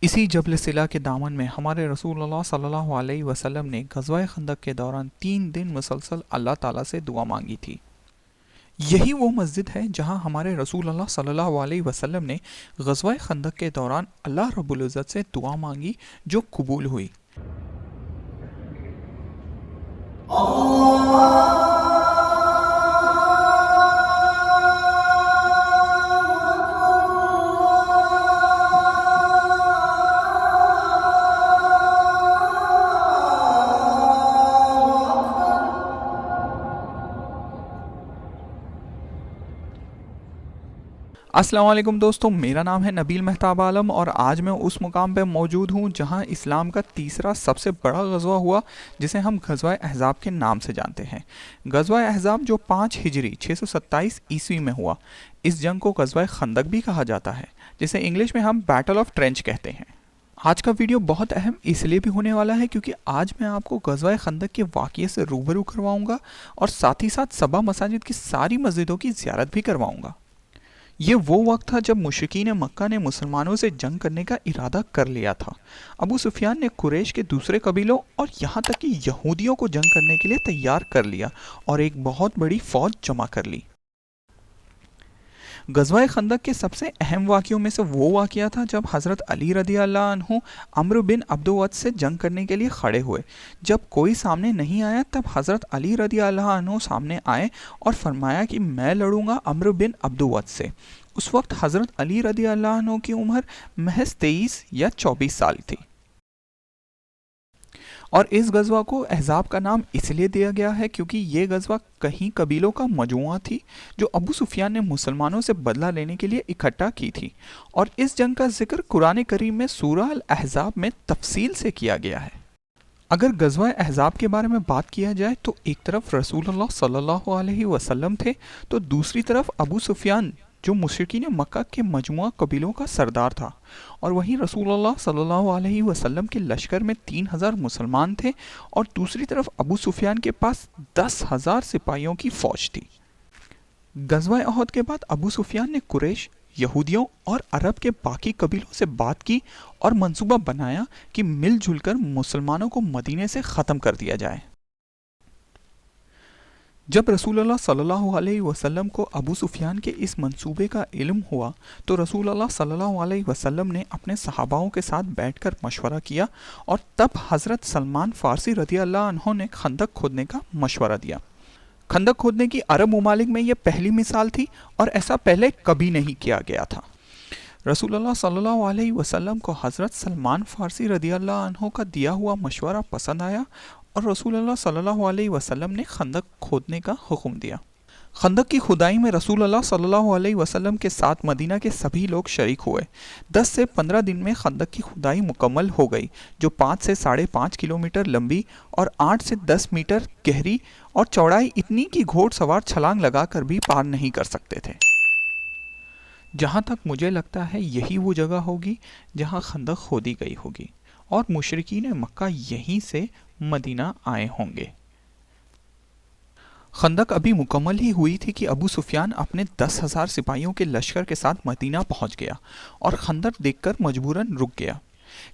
اسی جبل سلا کے دامن میں ہمارے رسول اللہ صلی اللہ علیہ وسلم نے غزوہ خندق کے دوران 3 دن مسلسل اللہ تعالیٰ سے دعا مانگی تھی۔ یہی وہ مسجد ہے جہاں ہمارے رسول اللہ صلی اللہ علیہ وسلم نے غزوہ خندق کے دوران اللہ رب العزت سے دعا مانگی جو قبول ہوئی۔ السلام علیکم دوستوں، میرا نام ہے نبیل مہتاب عالم اور آج میں اس مقام پہ موجود ہوں جہاں اسلام کا تیسرا سب سے بڑا غزوہ ہوا جسے ہم غزوہ احزاب کے نام سے جانتے ہیں۔ غزوہ احزاب جو 5 ہجری 627 عیسوی میں ہوا۔ اس جنگ کو غزوہ خندق بھی کہا جاتا ہے جسے انگلش میں ہم بیٹل آف ٹرینچ کہتے ہیں۔ آج کا ویڈیو بہت اہم اس لیے بھی ہونے والا ہے کیونکہ آج میں آپ کو غزوہ خندق کے واقعے سے روبرو کرواؤں گا اور ساتھ ہی ساتھ سبا مساجد کی ساری مسجدوں کی زیارت بھی کرواؤں گا۔ یہ وہ وقت تھا جب مشرکین مکہ نے مسلمانوں سے جنگ کرنے کا ارادہ کر لیا تھا۔ ابو سفیان نے قریش کے دوسرے قبیلوں اور یہاں تک کہ یہودیوں کو جنگ کرنے کے لیے تیار کر لیا اور ایک بہت بڑی فوج جمع کر لی۔ غزوہ خندق کے سب سے اہم واقعوں میں سے وہ واقعہ تھا جب حضرت علی رضی اللہ عنہ عمرو بن عبد ود سے جنگ کرنے کے لیے کھڑے ہوئے۔ جب کوئی سامنے نہیں آیا تب حضرت علی رضی اللہ عنہ سامنے آئے اور فرمایا کہ میں لڑوں گا عمرو بن عبد ود سے۔ اس وقت حضرت علی رضی اللہ عنہ کی عمر محض 23 یا 24 سال تھی۔ اور اس غزوہ کو احزاب کا نام اس لیے دیا گیا ہے کیونکہ یہ غزوہ کئی قبیلوں کا مجموعہ تھی جو ابو سفیان نے مسلمانوں سے بدلہ لینے کے لیے اکٹھا کی تھی، اور اس جنگ کا ذکر قرآن کریم میں سورہ الاحزاب میں تفصیل سے کیا گیا ہے۔ اگر غزوہ احزاب کے بارے میں بات کیا جائے تو ایک طرف رسول اللہ صلی اللہ علیہ وسلم تھے تو دوسری طرف ابو سفیان جو مشرکین مکہ کے مجموعہ قبیلوں کا سردار تھا، اور وہیں رسول اللہ صلی اللہ علیہ وسلم کے لشکر میں 3000 مسلمان تھے اور دوسری طرف ابو سفیان کے پاس 10,000 سپاہیوں کی فوج تھی۔ غزوہ احد کے بعد ابو سفیان نے قریش، یہودیوں اور عرب کے باقی قبیلوں سے بات کی اور منصوبہ بنایا کہ مل جل کر مسلمانوں کو مدینے سے ختم کر دیا جائے۔ جب رسول اللہ صلی اللہ علیہ وسلم کو ابو سفیان کے اس منصوبے کا علم ہوا تو رسول اللہ صلی اللہ علیہ وسلم نے اپنے صحاباؤں کے ساتھ بیٹھ کر مشورہ کیا اور تب حضرت سلمان فارسی رضی اللہ عنہ نے خندق کھودنے کا مشورہ دیا۔ خندق کھودنے کی عرب ممالک میں یہ پہلی مثال تھی اور ایسا پہلے کبھی نہیں کیا گیا تھا۔ رسول اللہ صلی اللہ علیہ وسلم کو حضرت سلمان فارسی رضی اللہ عنہ کا دیا ہوا مشورہ پسند آیا اور رسول اللہ صلی اللہ علیہ وسلم نے خندق کھودنے کا حکم دیا۔ خندق کی کھدائی میں رسول اللہ صلی اللہ علیہ وسلم کے ساتھ مدینہ کے سبھی لوگ شریک ہوئے۔ 10 سے 15 دن میں خندق کی کھدائی مکمل ہو گئی جو 5 سے 5.5 کلومیٹر لمبی اور 8 سے 10 میٹر گہری اور چوڑائی اتنی کہ گھوڑ سوار چھلانگ لگا کر بھی پار نہیں کر سکتے تھے۔ جہاں تک مجھے لگتا ہے یہی وہ جگہ ہوگی جہاں خندق کھودی گئی ہوگی اور مشرکین مکہ یہیں سے مدینہ آئے ہوں گے۔ خندق ابھی مکمل ہی ہوئی تھی کہ ابو سفیان اپنے 10,000 سپاہیوں کے لشکر کے ساتھ مدینہ پہنچ گیا اور خندق دیکھ کر مجبوراً رک گیا۔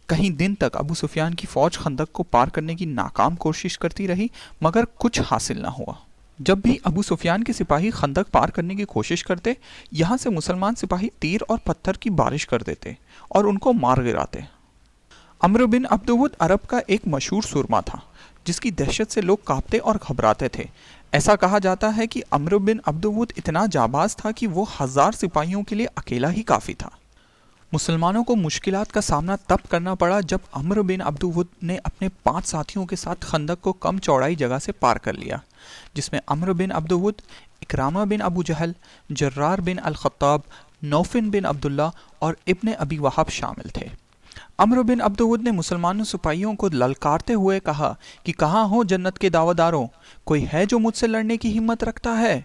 کئی دن تک ابو سفیان کی فوج خندق کو پار کرنے کی ناکام کوشش کرتی رہی مگر کچھ حاصل نہ ہوا۔ جب بھی ابو سفیان کے سپاہی خندق پار کرنے کی کوشش کرتے، یہاں سے مسلمان سپاہی تیر اور پتھر کی بارش کر دیتے اور ان کو مار گراتے۔ عمرو بن عبد ود عرب کا ایک مشہور سرما تھا جس کی دہشت سے لوگ کانپتے اور گھبراتے تھے۔ ایسا کہا جاتا ہے کہ عمرو بن عبد ود اتنا جانباز تھا کہ وہ 1000 سپاہیوں کے لیے اکیلا ہی کافی تھا۔ مسلمانوں کو مشکلات کا سامنا تب کرنا پڑا جب عمرو بن عبد ود نے اپنے 5 ساتھیوں کے ساتھ خندق کو کم چوڑائی جگہ سے پار کر لیا، جس میں عمرو بن عبد ود، اکرامہ بن ابو جہل، جرار بن الخطاب، نوفل بن عبداللہ اور ابن ابی وہب شامل تھے۔ عمرو بن عبد ود نے مسلمانوں سپاہیوں کو للکارتے ہوئے کہا کہ کہاں ہو جنت کے دعویداروں، کوئی ہے جو مجھ سے لڑنے کی ہمت رکھتا ہے؟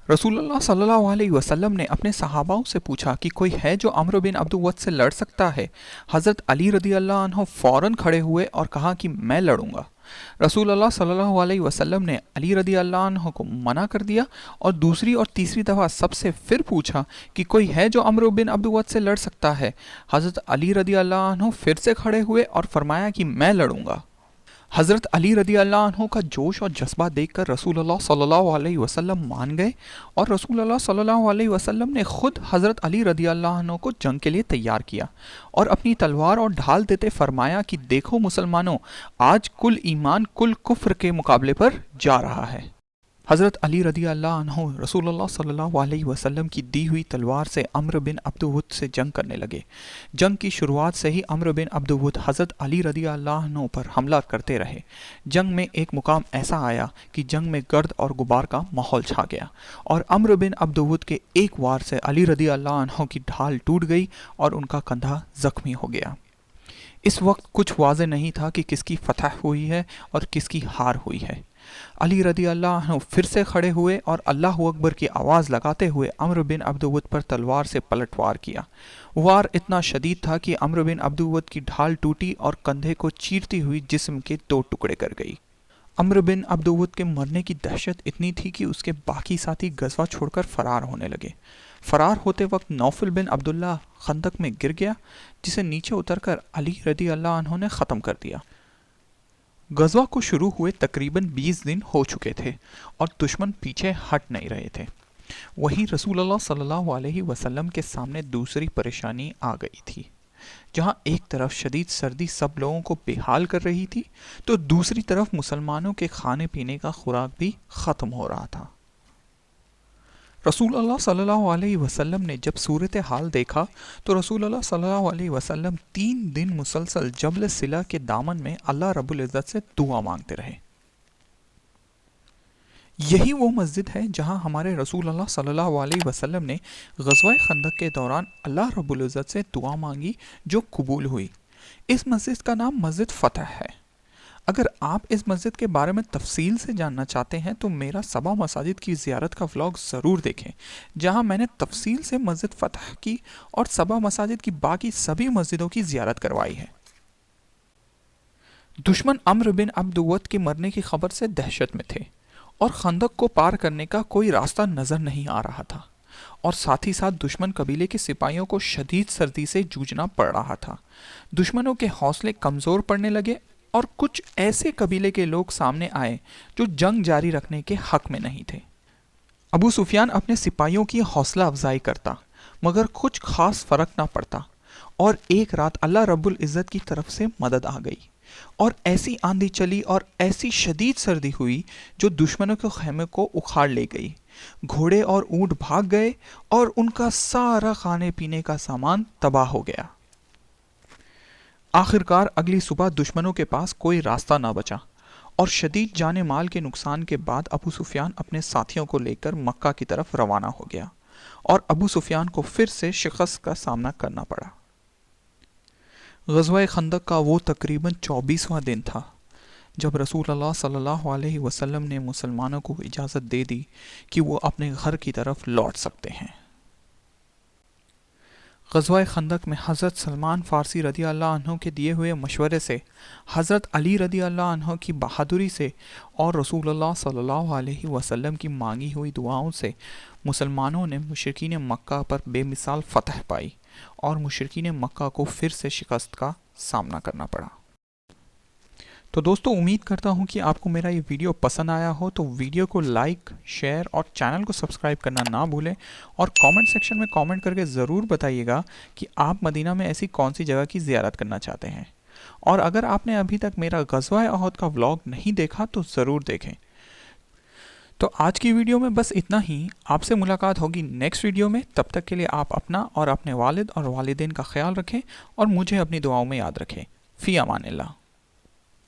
रसूल अल्लाह सल्लल्लाहु अलैहि वसल्लम ने अपने सहाबाओं से पूछा कि कोई है जो अम्र बिन अब्दुवत से लड़ सकता है। हज़रत अली रदी अल्लाह अन्हु फ़ौरन खड़े हुए और कहा कि मैं लड़ूंगा। रसूल अल्लाह सल्लल्लाहु अलैहि वसल्लम ने अली रदी अल्लाह अन्हु को मना कर दिया और दूसरी और तीसरी दफ़ा सबसे फिर पूछा कि कोई है जो अम्र बिन अब्दुवत से लड़ सकता है। हज़रत अली रदी अल्लाह अन्हु फिर से खड़े हुए और फरमाया कि मैं लड़ूंगा। हज़रत अली रदी अल्लाह अन्हु का जोश और जज्बा देखकर रसूल अल्लाह सल्लल्लाहु अलैहि वसल्लम मान गए और रसूल अल्लाह सल्लल्लाहु अलैहि वसल्लम ने खुद हज़रत अली रदी अल्लाह अन्हु को जंग के लिए तैयार किया और अपनी तलवार और ढाल देते फरमाया कि देखो मुसलमानों, आज कुल ईमान कुल कुफ्र के मुकाबले पर जा रहा है। हज़रत अली रदी अल्लाह अन्हु रसूलुल्लाह सल्लल्लाहु अलैहि वसल्लम की दी हुई तलवार से अम्र बिन अब्दुवुद से जंग करने लगे। जंग की शुरुआत से ही अम्र बिन अब्दुवुद हज़रत अली रदी अल्लाह अन्हु पर हमला करते रहे। जंग में एक मुकाम ऐसा आया कि जंग में गर्द और गुबार का माहौल छा गया और अम्र बिन अब्दुवुद के एक वार से अली रदी अल्लाह अन्हु की ढाल टूट गई और उनका कंधा ज़ख्मी हो गया। इस वक्त कुछ वाज़ेह नहीं था कि किसकी फतह हुई है और किसकी हार हुई है। अली रदी अल्लाह अन्हु फिर से खड़े हुए और अल्लाहु अकबर की आवाज़ लगाते हुए अम्र बिन अब्दुवुद पर तलवार से पलटवार किया। वार इतना शदीद था कि अम्र बिन अब्दुवुद की ढाल टूटी और कंधे को चीरती हुई जिस्म के 2 टुकड़े कर गई। अम्र बिन अब्दुवुद के मरने की दहशत इतनी थी कि उसके बाकी साथी गज़वा छोड़कर फ़रार होने लगे। फ़रार होते वक्त नौफल बिन अब्दुल्ला खंदक में गिर गया, जिसे नीचे उतरकर अली रदी अल्लाह अन्हु ने ख़त्म कर दिया। गज़वा को शुरू हुए तकरीबन 20 दिन हो चुके थे और दुश्मन पीछे हट नहीं रहे थे। वहीं रसूल अल्लाह सल्लल्लाहु अलैहि वसल्लम के सामने दूसरी परेशानी आ गई थी। जहां एक तरफ शदीद सर्दी सब लोगों को बेहाल कर रही थी, तो दूसरी तरफ मुसलमानों के खाने पीने का खुराक भी ख़त्म हो रहा था। रसूल अल्लाह सल्लल्लाहु अलैहि वसल्लम ने जब सूरत हाल देखा तो रसूल अल्लाह सल्लल्लाहु अलैहि वसल्लम 3 दिन मुसलसल जबल सिला के दामन में अल्लाह रब्बुल इज़्ज़त से दुआ मांगते रहे। यही वो मस्जिद है जहां हमारे रसूल अल्लाह सल्लल्लाहु अलैहि वसल्लम ने ग़ज़वा खंदक के दौरान अल्लाह रब्बुल इज़्ज़त से दुआ मांगी, जो कबूल हुई। इस मस्जिद का नाम मस्जिद फ़तह है। अगर आप इस मस्जिद के बारे में तफसील से जानना चाहते हैं तो मेरा सबा मसाजिद की ज़ियारत का व्लॉग ज़रूर देखें, जहां मैंने तफसील से मस्जिद फ़तह की और सबा मसाजिद की बाकी सभी मस्जिदों की ज़ियारत करवाई है। दुश्मन अम्र बिन अब्दुवत के मरने की खबर से दहशत में थे और खंदक को पार करने का कोई रास्ता नज़र नहीं आ रहा था और साथ ही साथ दुश्मन कबीले के सिपाहियों को शदीद सर्दी से जूझना पड़ रहा था। दुश्मनों के हौसले कमज़ोर पड़ने लगे और कुछ ऐसे कबीले के लोग सामने आए जो जंग जारी रखने के हक में नहीं थे। अबू सुफियान अपने सिपाहियों की हौसला अफजाई करता, मगर कुछ खास फ़र्क ना पड़ता और एक रात अल्लाह रब्बुल इज़्ज़त की तरफ से मदद आ गई और ऐसी आंधी चली और ऐसी शदीद सर्दी हुई जो दुश्मनों के खेमे को उखाड़ ले गई। घोड़े और ऊँट भाग गए और उनका सारा खाने पीने का सामान तबाह हो गया। आखिरकार अगली सुबह दुश्मनों के पास कोई रास्ता ना बचा और शदीद जाने माल के नुकसान के बाद अबू सुफियान अपने साथियों को लेकर मक्का की तरफ रवाना हो गया और अबू सुफियान को फिर से शिकस्त का सामना करना पड़ा। ग़ज़वा खंदक का वो तकरीबन 24वां दिन था जब रसूल अल्लाह सल्लल्लाहु अलैहि वसल्लम ने मुसलमानों को इजाज़त दे दी कि वो अपने घर की तरफ लौट सकते हैं। ग़ज़वा खंदक में हज़रत सलमान फ़ारसी रदी अल्लाह अन्हु के दिए हुए मशवरे से, हज़रत अली रदी अल्लाह अन्हु की बहादुरी से और रसूलुल्लाह सल्लल्लाहु अलैहि वसल्लम की मांगी हुई दुआओं से मुसलमानों ने मुशरिकीन मक्का पर बेमिसाल फ़तह पाई और मुशरिकीन मक्का को फिर से शिकस्त का सामना करना पड़ा। तो दोस्तों, उम्मीद करता हूँ कि आपको मेरा ये वीडियो पसंद आया हो, तो वीडियो को लाइक, शेयर और चैनल को सब्सक्राइब करना ना भूलें और कमेंट सेक्शन में कमेंट करके ज़रूर बताइएगा कि आप मदीना में ऐसी कौन सी जगह की ज़ियारत करना चाहते हैं। और अगर आपने अभी तक मेरा ग़ज़वा अहद का व्लॉग नहीं देखा तो ज़रूर देखें। तो आज की वीडियो में बस इतना ही। आपसे मुलाकात होगी नेक्स्ट वीडियो में। तब तक के लिए आप अपना और अपने वालिद और वालिदैन का ख्याल रखें और मुझे अपनी दुआओं में याद रखें। फ़ी अमान अल्लाह।